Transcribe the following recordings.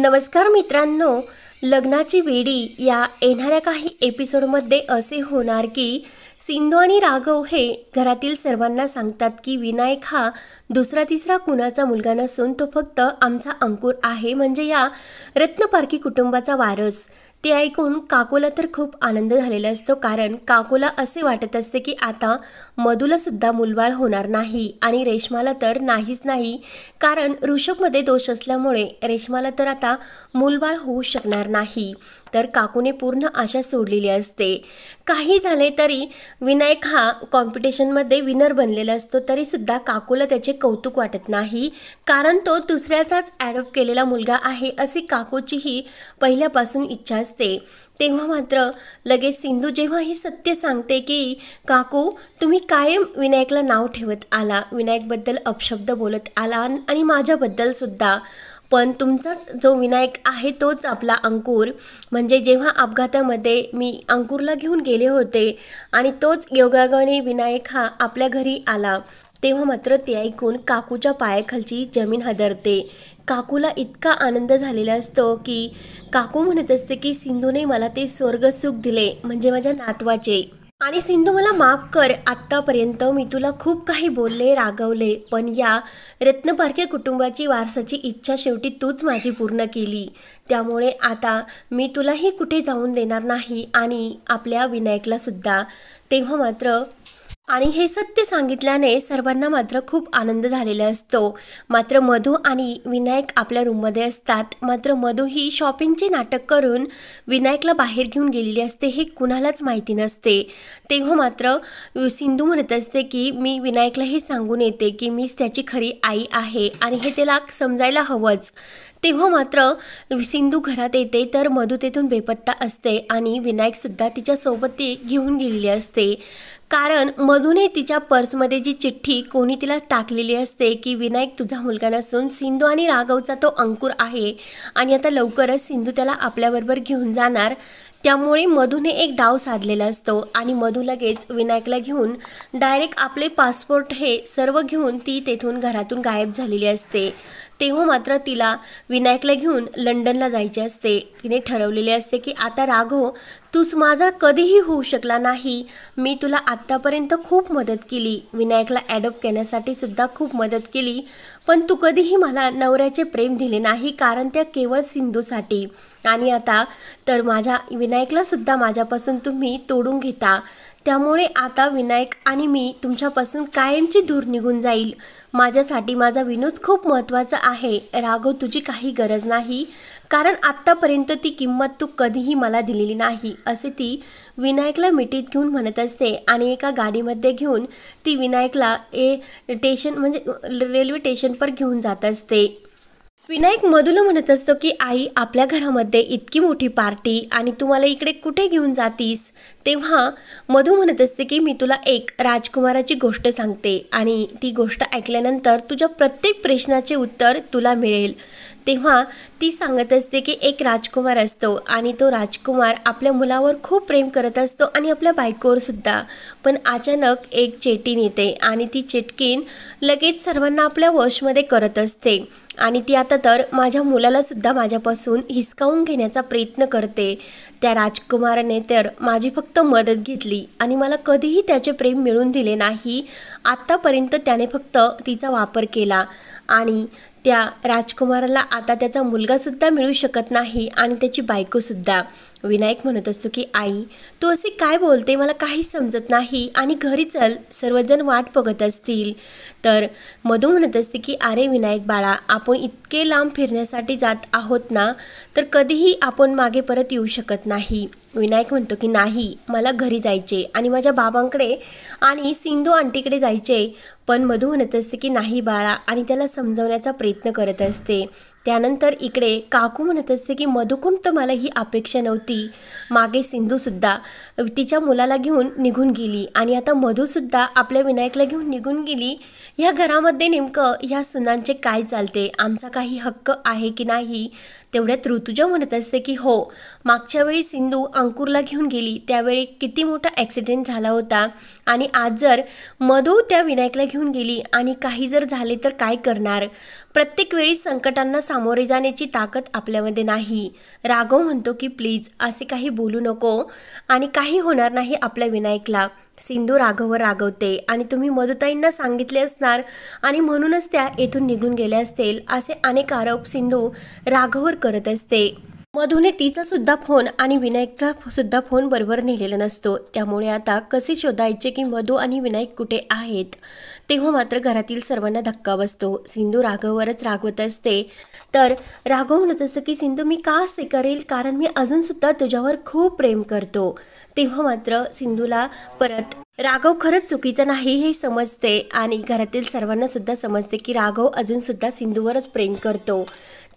नमस्कार मित्रांनो, लग्नाची वेडी या येणाऱ्या काही एपिसोडमध्ये असे होणार की सिंधू आणि राघव हे घरातील सर्वांना सांगतात की विनायक हा दुसरा तिसरा कुणाचा मुलगा नसून तो फक्त आमचा अंकुर आहे, म्हणजे या रत्नपारखी कुटुंबाचा वारस। ते ऐकून काकूला तर खूप आनंद झालेला असतो, कारण काकूला असे वाटत असते की आता मधुला सुद्धा मुलबाळ होणार नाही आणि रेश्माला तर नाहीच नाही, कारण ऋषभमध्ये दोष असल्यामुळे रेश्माला तर आता मुलबाळ होऊ शकणार नाही। तर काकूने पूर्ण आशा सोडलेली असते। काही झाले तरी विनायक हा कॉम्पिटिशनमध्ये विनर बनलेला असतो, तरी सुद्धा काकूला त्याचे कौतुक वाटत नाही, कारण तो दुसऱ्याचाच ॲडॉप्ट केलेला मुलगा आहे अशी काकूचीही पहिल्यापासून इच्छा असते। तेव्हा मात्र लगेच सिंधू जेव्हा हे सत्य सांगते की काकू तुम्ही कायम विनायकला नाव ठेवत आला, विनायकबद्दल अपशब्द बोलत आला आणि माझ्याबद्दल सुद्धा, पण तुमचाच जो विनायक आहे तोच आपला अंकुर, म्हणजे जेव्हा अपघातामध्ये मी अंकुरला घेऊन गेले होते आणि तोच योगायोगाने विनायक हा आपल्या घरी आला। तेव्हा मात्र ते ऐकून काकूच्या पायाखालची जमीन हादरते। काकूला इतका आनंद झालेला असतो की काकू म्हणत असते की सिंधूने मला ते स्वर्गसुख दिले, म्हणजे माझ्या नातवाचे, आणि सिंधू मला माफ कर, आत्तापर्यंत मी तुला खूप काही बोलले, रागवले, पण या रत्नपारखे कुटुंबाची वारसाची इच्छा शेवटी तूच माझी पूर्ण केली, त्यामुळे आता मी तुलाही कुठे जाऊन देणार नाही आणि आपल्या विनायकला सुद्धा। तेव्हा मात्र आणि हे सत्य सांगितल्याने सर्वांना मात्र खूप आनंद झालेला असतो। मात्र मधू आणि विनायक आपल्या रूममध्ये असतात। मात्र मधू ही शॉपिंगचे नाटक करून विनायकला बाहेर घेऊन गेलेली असते, हे कुणालाच माहिती नसते। तेव्हा मात्र सिंधू म्हणत असते की मी विनायकला हे सांगून येते की मीच त्याची खरी आई आहे आणि हे त्याला समजायला हवंच। तेव्हा मात्र सिंधू घरात येते तर मधू तेथून बेपत्ता असते आणि विनायकसुद्धा तिच्यासोबत ती घेऊन गेलेली असते, कारण मधूने तिच्या पर्समध्ये जी चिठ्ठी कोणी तिला टाकलेली असते की विनायक तुझा मुलगा नसून सिंधू आणि राघवचा तो अंकुर आहे आणि आता लवकरच सिंधू त्याला आपल्याबरोबर घेऊन जाणार, त्यामुळे मधूने एक डाव साधलेला असतो आणि मधू लगेच विनायकला घेऊन डायरेक्ट आपले पासपोर्ट हे सर्व घेऊन ती तेथून घरातून गायब झालेली असते। तेव्हा मात्र तिला विनायकला घेऊन लंडनला जायचे असते। तिने ठरवलेले असते की आता राघव तूच माझा कधीही होऊ शकला नाही, मी तुला आत्तापर्यंत खूप मदत केली, विनायकला ॲडॉप्ट करण्यासाठी सुद्धा खूप मदत केली, पण तू कधीही मला नवऱ्याचे प्रेम दिले नाही, कारण त्या केवळ सिंधूसाठी, आणि आता तर माझ्या विनायकला सुद्धा माझ्यापासून तुम्ही तोडून घेता, त्यामुळे आता विनायक आणि मी तुमच्यापासून कायमची दूर निघून जाईल। माझ्यासाठी माझा विनूच खूप महत्त्वाचा आहे, राघव तुझी काही गरज नाही, कारण आत्तापर्यंत ती किंमत तू कधीही मला दिलेली नाही, असे ती विनायकला मिठीत घेऊन म्हणत असते आणि एका गाडीमध्ये घेऊन ती विनायकला स्टेशन म्हणजे रेल्वे स्टेशनवर घेऊन जात असते। विनायक मधूला म्हणत असतो की आई आपल्या घरामध्ये इतकी मोठी पार्टी आणि तू मला इकडे कुठे घेऊन जातीस। तेव्हा मधू म्हणत असते की मी तुला एक राजकुमाराची गोष्ट सांगते आणि ती गोष्ट ऐकल्यानंतर तुझ्या प्रत्येक प्रश्नाचे उत्तर तुला मिळेल। तेव्हा ती सांगत असते की एक राजकुमार असतो आणि तो राजकुमार आपल्या मुलावर खूप प्रेम करत असतो आणि आपल्या बायकोवर सुद्धा, पण अचानक एक चेटीन येते आणि ती चेटकीन लगेच सर्वांना आपल्या वशमध्ये करत असते आणि ती आता तर माझ्या मुलाला सुद्धा माझ्यापासून हिसकावून घेण्याचा प्रयत्न करते। त्या राजकुमाराने तर माझी फक्त मदत घेतली आणि मला कधीही त्याचे प्रेम मिळवून दिले नाही, आत्तापर्यंत त्याने फक्त तिचा वापर केला आणि त्या राजकुमाराला आता त्याचा मुलगासुद्धा मिळू शकत नाही आणि त्याची बायकोसुद्धा। विनायक म्हणत असतो की आई तू असे काय बोलते, मला काही समजत नाही आणि घरी चल, सर्वजण वाट बघत असतील। तर मधू म्हणत असते की अरे विनायक बाळा, आपण इतके लांब फिरण्यासाठी जात आहोत ना, तर कधीही आपण मागे परत येऊ शकत नाही। विनायक म्हणतो की नाही, मला घरी जायचे आणि माझ्या बाबांकडे आणि सिंधू आंटीकडे जायचे, पण मधू म्हणत असते की नाही बाळा आणि त्याला समजवण्याचा प्रयत्न करत असते। त्यानंतर इकडे काकू म्हणत असते की मधूकडून तर मला ही अपेक्षा नव्हती, मागे सिंधूसुद्धा तिच्या मुलाला घेऊन निघून गेली आणि आता मधूसुद्धा आपल्या विनायकला घेऊन निघून गेली, ह्या घरामध्ये नेमकं ह्या सुनांचे काय चालते, आमचा काही हक्क आहे की नाही। तेवढ्यात ऋतुजा म्हणत असते की हो, मागच्या वेळी सिंधू अंकुरला घेऊन गेली त्यावेळी किती मोठा ॲक्सिडेंट झाला होता आणि आज जर मधू त्या विनायकला घेऊन गेली आणि काही जर झाले तर काय करणार, प्रत्येक वेळी संकटांना सामोरे जाण्याची ताकद आपल्यामध्ये नाही। राघव म्हणतो की प्लीज असे काही बोलू नको आणि काही होणार नाही आपल्या विनायकला। सिंधू राघववर रागवते आणि तुम्ही मधुताईंना सांगितले असणार आणि म्हणूनच त्या येथून निघून गेल्या असतील असे अनेक आरोप सिंधू राघववर करत असते। मधूने तिचा सुद्धा फोन आणि विनायकचा सुद्धा फोन बरोबर नेलेला नसतो, त्यामुळे आता कसे शोधायचे की मधू आणि विनायक कुठे आहेत। तेव्हा मात्र घरातील सर्वांना धक्का बसतो। सिंधू राघववरच रागवत असते तर राघव म्हणत असतो की सिंधू मी का असे करेल, कारण मी अजून सुद्धा तुझ्यावर खूप प्रेम करतो। तेव्हा मात्र सिंधूला परत राघव खरंच चुकीचं नाही हे समजते आणि घरातील सर्वांना सुद्धा समजते की राघव अजून सुद्धा सिंधूवरच प्रेम करतो।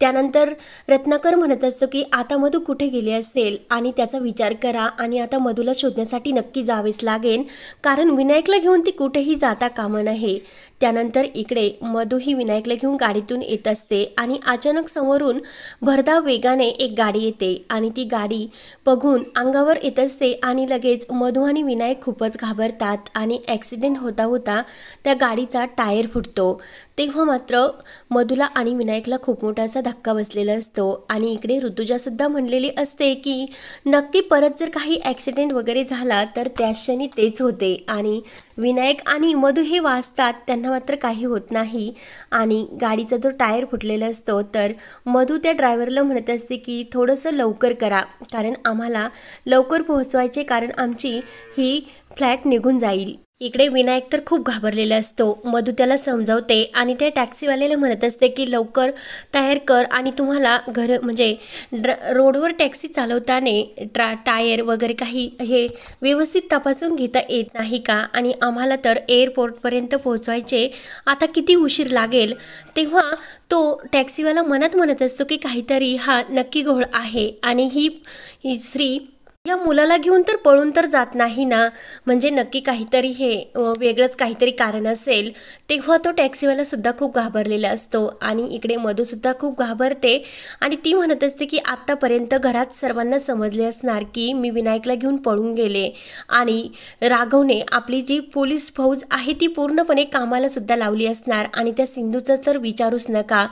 त्यानंतर रत्नाकर म्हणत असतो की आता मधू कुठे गेली असेल आणि त्याचा विचार करा आणि आता मधूला शोधण्यासाठी नक्की जावेच लागेल, कारण विनायकला घेऊन ती कुठेही जाता कामा नये। त्यानंतर इकडे मधू ही विनायकला घेऊन गाडीतून येत असते आणि अचानक समोरून भरधाव वेगाने एक गाडी येते आणि ती गाडी बघून अंगावर येत असते आणि लगेच मधू आणि विनायक खूपच घाबरतात आणि ॲक्सिडेंट होता होता त्या गाडीचा टायर फुटतो। तेव्हा मात्र मधूला आणि विनायकला खूप मोठा असा धक्का बसलेला असतो आणि इकडे ऋतुजा सुद्धा म्हणलेली असते की नक्की परत जर काही ॲक्सिडेंट वगैरे झाला तर त्या क्षणी तेच होते आणि विनायक आणि मधू हे वाचतात, त्यांना मात्र काही होत नाही आणि गाडीचा जो टायर फुटलेला असतो तर मधू त्या ड्रायव्हरला म्हणत असते की थोडंसं लवकर करा, कारण आम्हाला लवकर पोहोचवायचे, कारण आमची ही फ्लॅट निघून जाईल। इकडे विनायक तर खूप घाबरलेला असतो। मधू त्याला समजावते आणि त्या टॅक्सीवाल्याला म्हणत असते की लवकर तयार कर आणि तुम्हाला घर म्हणजे रोडवर टॅक्सी चालवताना टायर वगैरे काही हे व्यवस्थित तपासून घेता येत नाही का, आणि आम्हाला तर एअरपोर्टपर्यंत पोहोचवायचे, आता किती उशीर लागेल। तेव्हा तो टॅक्सीवाला मनात म्हणत असतो की काहीतरी हा नक्की घोळ आहे आणि ही स्त्री या मुलाला घेऊन तर पळून तर जात नाही ना, म्हणजे नक्की काहीतरी हे वेगळंच काहीतरी कारण असेल। तेव्हा तो टॅक्सीवाला सुद्धा खूप घाबरलेला असतो आणि इकडे मधू सुद्धा खूप घाबरते आणि ती म्हणत असते की आत्तापर्यंत घरात सर्वांना समजले असणार की मी विनायकला घेऊन पळून गेले आणि राघवने आपली जी पोलीस फौज आहे ती पूर्णपणे कामाला सुद्धा लावली असणार आणि त्या सिंधूचं तर विचारूच नका,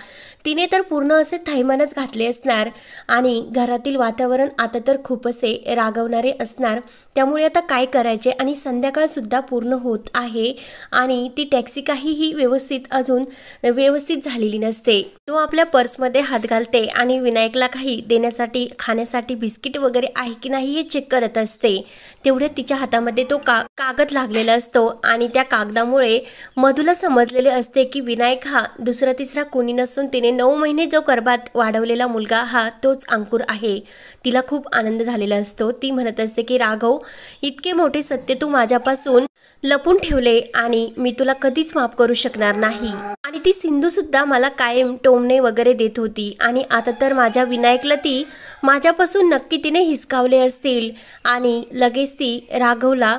तिने तर पूर्ण असे थैमानच घातले असणार आणि घरातील वातावरण आता तर खूप असे रागवणारे असणार। त्यामुळे आता काय करायचे आणि संध्याकाळ सुद्धा पूर्ण होत आहे आणि ती टॅक्सी काहीही व्यवस्थित झालेली नसते। तो आपल्या पर्समध्ये हात घालते आणि विनायकला काही देण्यासाठी खाण्यासाठी बिस्किट वगैरे आहे की नाही हे चेक करत असते। तेवढ्यात तिच्या हातामध्ये तो कागद लागलेला असतो आणि त्या कागदामुळे मधूला समजलेले असते की विनायक हा दुसरा तिसरा कोणी नसून तिने 9 महिने जो गर्भात वाढवलेला मुलगा हा तोच अंकुर आहे। तिला खूप आनंद झालेला असतो। ती म्हणत असते की राघव, इतके मोठे सत्य तू माझ्यापासून लपून ठेवले आणि मी तुला कधीच माफ करू शकणार नाही। आणि ती सिंधू सुद्धा मला कायम टोमणे वगैरे देत होती आणि आता तर माझ्या विनायकला ती माझ्यापासून नक्की तिने हिसकावले असतील आणि लगेच ती राघवला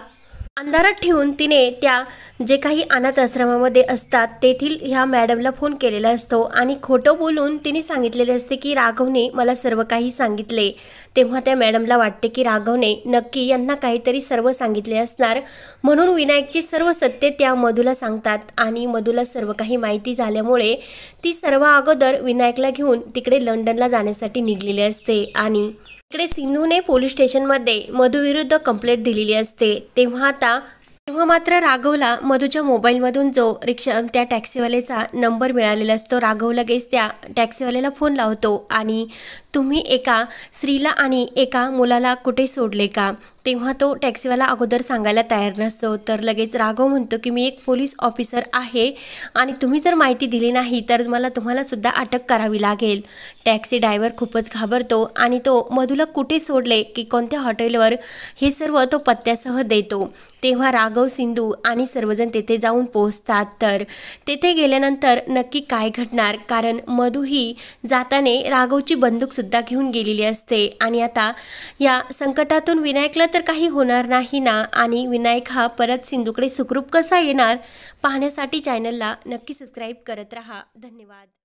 अंधारात ठेवून तिने त्या जे काही अनाथ आश्रमामध्ये असतात तेथील ह्या मॅडमला फोन केलेला असतो आणि खोटं बोलून तिने सांगितलेले असते की राघवने मला सर्व काही सांगितले। तेव्हा त्या मॅडमला वाटते की राघवने नक्की यांना काहीतरी सर्व सांगितले असणार, म्हणून विनायकची सर्व सत्य त्या मधूला सांगतात आणि मधूला सर्व काही माहिती झाल्यामुळे ती सर्व अगोदर विनायकला घेऊन तिकडे लंडनला जाण्यासाठी निघलेली असते आणि इकडे सिंधूने पोलीस स्टेशनमध्ये मधूविरुद्ध कंप्लेंट दिलेली असते। तेव्हा मात्र राघवला मधूच्या मोबाईलमधून जो त्या टॅक्सीवाल्याचा नंबर मिळालेला असतो। राघव लगेच त्या टॅक्सीवाल्याला फोन लावतो आणि तुम्ही एका स्त्रीला आणि एका मुलाला कुठे सोडले का? तेव्हा तो टॅक्सीवाला अगोदर सांगायला तयार नसतो, तर लगेच राघव म्हणतो की मी एक पोलीस ऑफिसर आहे आणि तुम्ही जर माहिती दिली नाही तर मला तुम्हाला सुद्धा अटक करावी लागेल। टॅक्सी ड्रायव्हर खूपच घाबरतो आणि तो मधूला कुठे सोडले की कोणत्या हॉटेलवर हे सर्व तो पत्त्यासह देतो। तेव्हा राघव, सिंधू आणि सर्वजण तेथे जाऊन पोहोचतात। तर तेथे गेल्यानंतर नक्की काय घडणार, कारण मधू ही जाताने राघवची बंदूक सुद्धा घेऊन गेलेली असते आणि आता या संकटातून विनायकला तर काही होणार नाही ना, आणि विनायक हा परत सिंधूकडे सुखरूप कसा येणार पाहण्यासाठी चॅनलला नक्की सबस्क्राईब करत रहा। धन्यवाद।